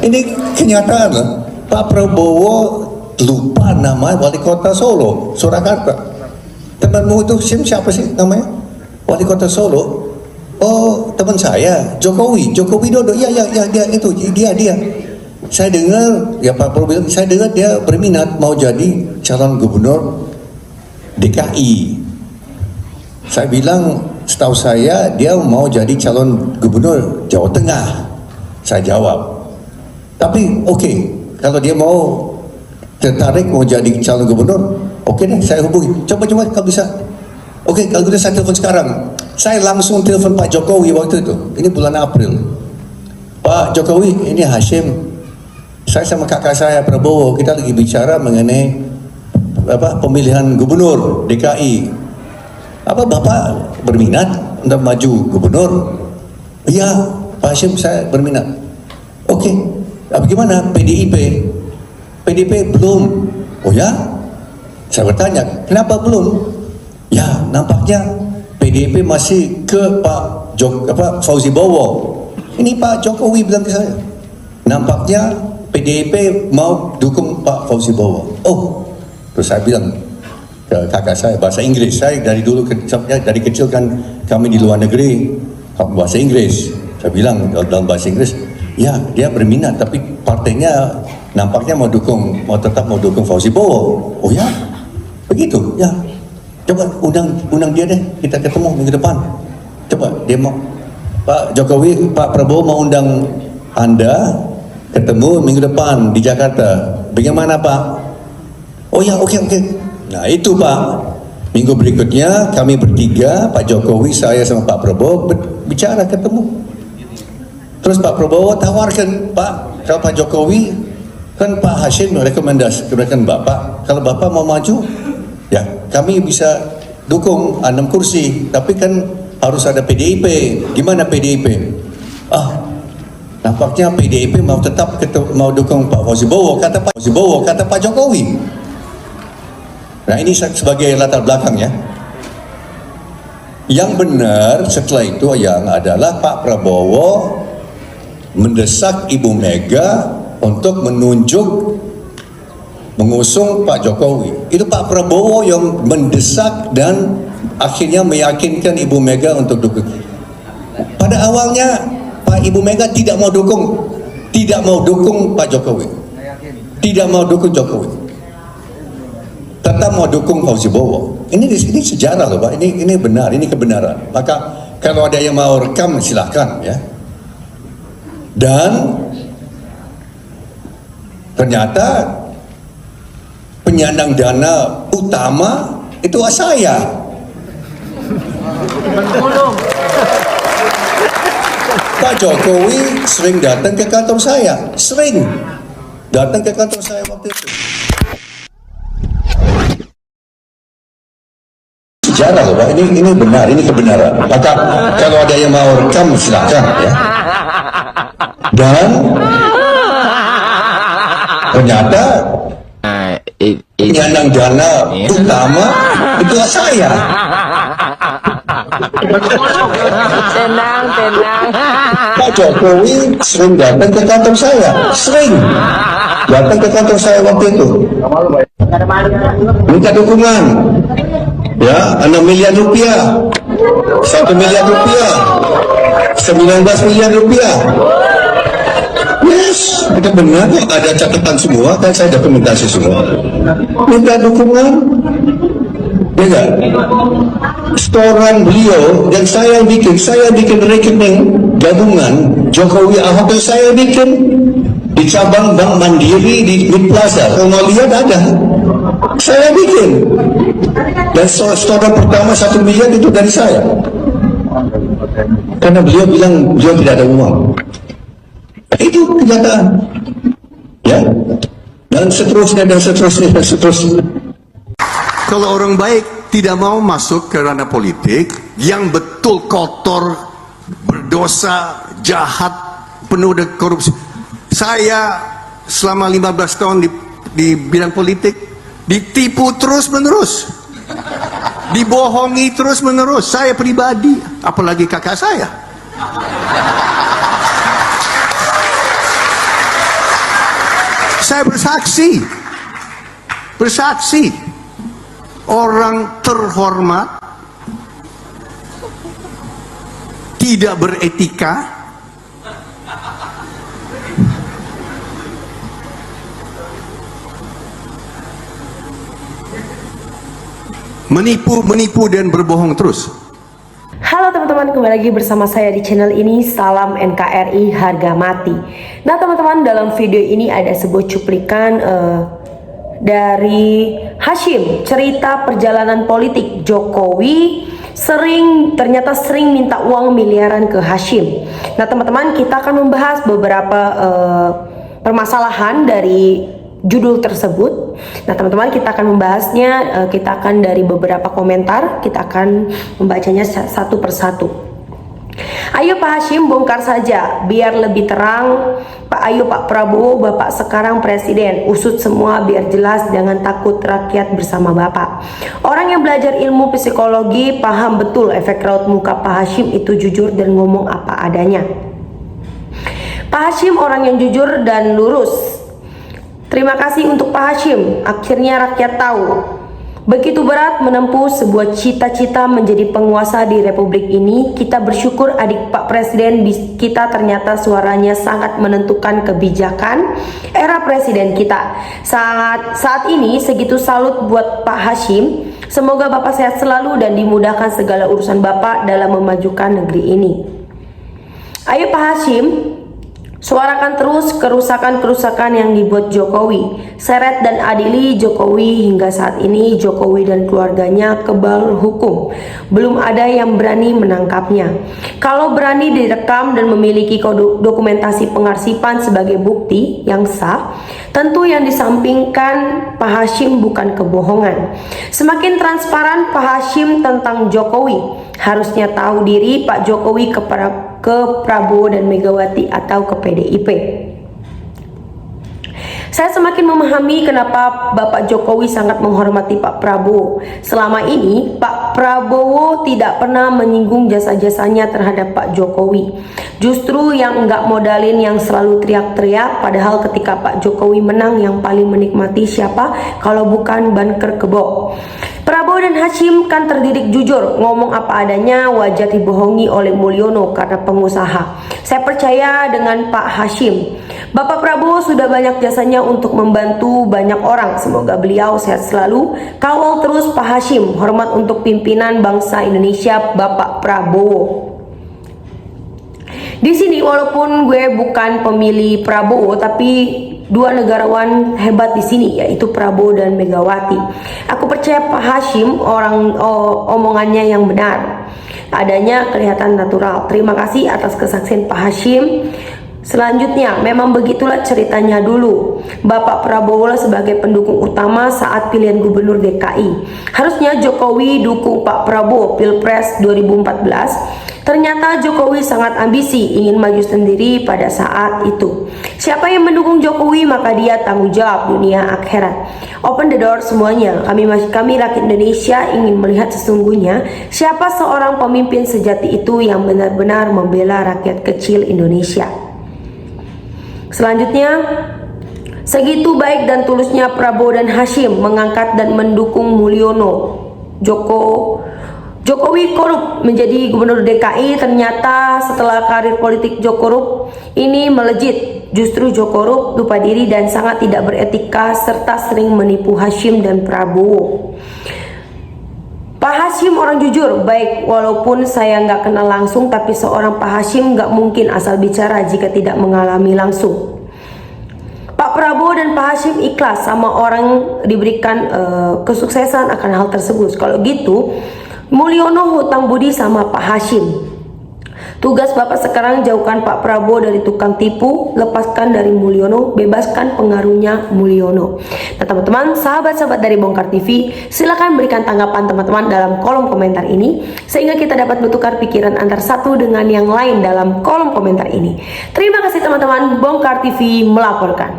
Ini kenyataan loh. Pak Prabowo lupa nama wali kota Solo, Surakarta. Temanmu itu siapa sih namanya? Wali kota Solo. Oh, teman saya, Jokowi Widodo. Ya, dia itu, dia. Saya dengar, ya Pak Prabowo bilang, saya dengar dia berminat mau jadi calon gubernur DKI. Saya bilang, setahu saya dia mau jadi calon gubernur Jawa Tengah. Saya jawab. Tapi oke, kalau dia mau tertarik mau jadi calon gubernur, oke deh, saya hubungi. Coba kalau bisa. Oke, kalau gitu saya telepon sekarang. Saya langsung telepon Pak Jokowi waktu itu. Ini bulan April. Pak Jokowi, ini Hashim. Saya sama kakak saya Prabowo, kita lagi bicara mengenai pemilihan gubernur DKI. Apa Bapak berminat untuk maju gubernur? Iya, Pak Hashim, saya berminat. Oke, bagaimana PDIP? PDIP belum. Oh ya? Saya bertanya, kenapa belum? Ya, nampaknya PDIP masih ke Pak Fauzi Bowo. Ini Pak Jokowi bilang ke saya, nampaknya PDIP mau dukung Pak Fauzi Bowo. Oh, terus saya bilang ke kakak saya bahasa Inggris. Saya dari dulu dari kecil kan kami di luar negeri bahasa Inggris. Saya bilang dalam bahasa Inggris, ya dia berminat tapi partainya nampaknya mau tetap mau dukung Fauzi Bowo. Oh ya, begitu ya. Coba undang dia deh, kita ketemu minggu depan. Coba dia mau, Pak Jokowi, Pak Prabowo mau undang Anda ketemu minggu depan di Jakarta. Bagaimana Pak? Oh ya, oke. Nah itu Pak, minggu berikutnya kami bertiga, Pak Jokowi, saya sama Pak Prabowo bicara ketemu. Terus Pak Prabowo tawarkan, Pak, kalau Pak Jokowi kan Pak Hashim rekomendasikan Bapak, kalau Bapak mau maju, ya kami bisa dukung 6 kursi, tapi kan harus ada PDIP. Gimana PDIP? Nampaknya PDIP mau mau dukung Pak Fauzi Bowo, kata Pak Jokowi. Nah ini sebagai latar belakang ya. Yang benar setelah itu yang adalah Pak Prabowo mendesak Ibu Mega untuk mengusung Pak Jokowi. Itu Pak Prabowo yang mendesak dan akhirnya meyakinkan Ibu Mega untuk dukung. Pada awalnya Ibu Mega tidak mau dukung Pak Jokowi. Tidak mau dukung Jokowi. Tetap mau dukung Fauzi Bowo. Ini sejarah loh Pak. Ini benar, ini kebenaran. Maka kalau ada yang mau rekam silahkan ya. Dan ternyata penyandang dana utama itu saya. Pak Jokowi sering datang ke kantor saya, waktu itu. Sejarah loh Pak, ini benar, ini kebenaran. Maka kalau ada yang mau rekam silakan ya. Dan ternyata penyandang dana utama itu saya. Tenang. Pak Jokowi sering datang ke kantor saya, waktu itu. Minta dukungan, ya 6 miliar rupiah, 1 miliar rupiah, 19 miliar rupiah. Yes, itu benar, ada catatan semua, kan saya dokumentasi semua. Minta dukungan, ya enggak? Setoran beliau dan saya bikin rekening gabungan Jokowi Ahok yang saya bikin di cabang Bank Mandiri di Mid Plaza. Kalau mau lihat ada, saya bikin. Dan setoran pertama 1 miliar itu dari saya. Karena beliau bilang beliau tidak ada uang. Itu kenyataan. Ya. Dan seterusnya. Kalau orang baik tidak mau masuk ke ranah politik yang betul kotor, berdosa, jahat, penuh dengan korupsi. Saya selama 15 tahun di bidang politik ditipu terus-menerus, dibohongi terus-menerus. Saya pribadi, apalagi kakak saya. saya bersaksi, orang terhormat, tidak beretika, menipu dan berbohong terus. Halo teman-teman, kembali lagi bersama saya di channel ini. Salam NKRI harga mati. Nah teman-teman, dalam video ini ada sebuah cuplikan dari Hasyim, cerita perjalanan politik Jokowi ternyata sering minta uang miliaran ke Hasyim. Nah teman-teman, kita akan membahas beberapa permasalahan dari judul tersebut. Nah teman-teman, kita akan membahasnya, kita akan dari beberapa komentar, kita akan membacanya satu persatu. Ayo Pak Hasyim, bongkar saja biar lebih terang. Ayo Pak Prabowo, Bapak sekarang presiden, usut semua biar jelas, jangan takut rakyat bersama Bapak. Orang yang belajar ilmu psikologi paham betul efek raut muka Pak Hasyim itu jujur dan ngomong apa adanya. Pak Hasyim orang yang jujur dan lurus. Terima kasih untuk Pak Hasyim, akhirnya rakyat tahu. Begitu berat menempuh sebuah cita-cita menjadi penguasa di republik ini. Kita bersyukur adik Pak Presiden kita ternyata suaranya sangat menentukan kebijakan era presiden kita. Saat ini segitu salut buat Pak Hasyim. Semoga Bapak sehat selalu dan dimudahkan segala urusan Bapak dalam memajukan negeri ini. Ayo Pak Hasyim, suarakan terus kerusakan-kerusakan yang dibuat Jokowi. Seret dan adili Jokowi. Hingga saat ini Jokowi dan keluarganya kebal hukum. Belum ada yang berani menangkapnya. Kalau berani direkam dan memiliki dokumentasi pengarsipan sebagai bukti yang sah, tentu yang disampingkan Pak Hasyim bukan kebohongan. Semakin transparan Pak Hasyim tentang Jokowi. Harusnya tahu diri Pak Jokowi ke Prabowo dan Megawati atau ke PDIP. Saya semakin memahami kenapa Bapak Jokowi sangat menghormati Pak Prabowo. Selama ini Pak Prabowo tidak pernah menyinggung jasa-jasanya terhadap Pak Jokowi. Justru yang enggak modalin yang selalu teriak-teriak, padahal ketika Pak Jokowi menang yang paling menikmati siapa kalau bukan banker kebo. Prabowo dan Hasyim kan terdidik jujur, ngomong apa adanya, wajar dibohongi oleh Mulyono karena pengusaha. Saya percaya dengan Pak Hasyim. Bapak Prabowo sudah banyak jasanya untuk membantu banyak orang. Semoga beliau sehat selalu. Kawal terus Pak Hasyim. Hormat untuk pimpinan bangsa Indonesia Bapak Prabowo. Di sini walaupun gue bukan pemilih Prabowo, tapi dua negarawan hebat di sini yaitu Prabowo dan Megawati. Aku percaya Pak Hasyim omongannya yang benar. Adanya kelihatan natural. Terima kasih atas kesaksian Pak Hasyim. Selanjutnya, memang begitulah ceritanya dulu. Bapak Prabowo sebagai pendukung utama saat pilihan gubernur DKI. Harusnya Jokowi dukung Pak Prabowo Pilpres 2014. Ternyata Jokowi sangat ambisi ingin maju sendiri pada saat itu. Siapa yang mendukung Jokowi maka dia tanggung jawab dunia akhirat. Open the door semuanya. Kami rakyat Indonesia ingin melihat sesungguhnya siapa seorang pemimpin sejati itu yang benar-benar membela rakyat kecil Indonesia. Selanjutnya, segitu baik dan tulusnya Prabowo dan Hasyim mengangkat dan mendukung Mulyono. Jokowi korup menjadi gubernur DKI. Ternyata setelah karir politik Jokorup ini melejit. Justru Jokorup lupa diri dan sangat tidak beretika serta sering menipu Hasyim dan Prabowo. Pak Hasyim orang jujur, baik walaupun saya nggak kenal langsung, tapi seorang Pak Hasyim nggak mungkin asal bicara jika tidak mengalami langsung. Pak Prabowo dan Pak Hasyim ikhlas sama orang diberikan kesuksesan akan hal tersebut. Kalau gitu, Mulyono hutang budi sama Pak Hasyim. Tugas Bapak sekarang jauhkan Pak Prabowo dari tukang tipu, lepaskan dari Mulyono, bebaskan pengaruhnya Mulyono. Nah teman-teman, sahabat-sahabat dari Bongkar TV, silakan berikan tanggapan teman-teman dalam kolom komentar ini, sehingga kita dapat bertukar pikiran antar satu dengan yang lain dalam kolom komentar ini. Terima kasih teman-teman, Bongkar TV melaporkan.